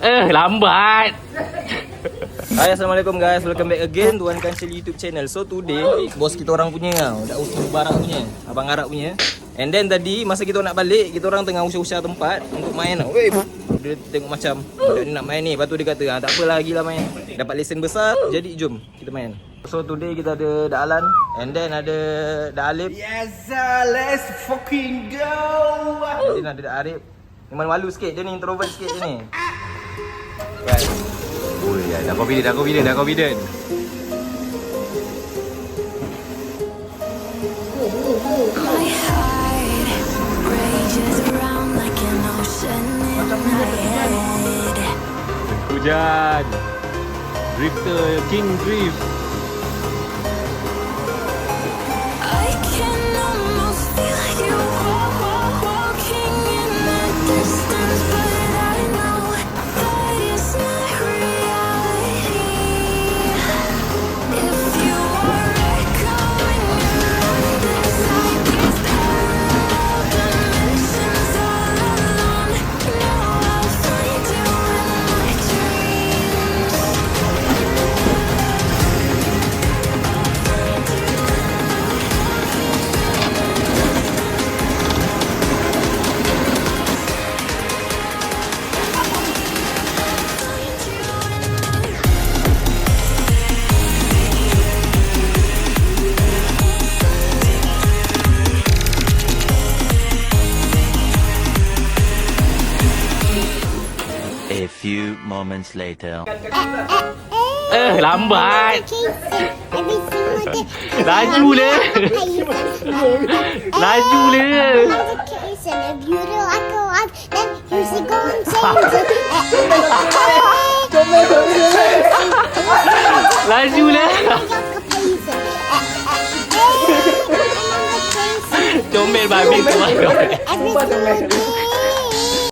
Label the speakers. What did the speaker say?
Speaker 1: Lambat.
Speaker 2: Hai, Assalamualaikum guys, welcome back again to Wan Kancil YouTube channel. So today, bos kita orang punya tau, dah usah Mubarak punya, Abang Arab punya. And then tadi, masa kita nak balik, kita orang tengah usah-usah tempat untuk main tau. Weh, dia tengok macam, budak ni nak main ni. Lepas tu dia kata, tak apalah, gilah main. Dapat lesen besar, jadi jom kita main. So today kita ada Daalan, and then ada Daalib.
Speaker 3: Yes, let's fucking go.
Speaker 2: And then ada Arif. Memang malu sikit, dia ni introvert sikit je ni. Guys.
Speaker 1: Oh ya, dah confident.
Speaker 4: My heart rages around like an ocean in my head.
Speaker 1: Hujan. Drifter, King Drift.
Speaker 4: I can almost feel you walking in the distance, but I know that it's not reality. If you are echoing around inside these parallel dimensions all alone, know I'll find you in my dreams.
Speaker 5: A few moments later.
Speaker 1: Lambat. Laju le. Laju le. Laju le. Comel babi tu.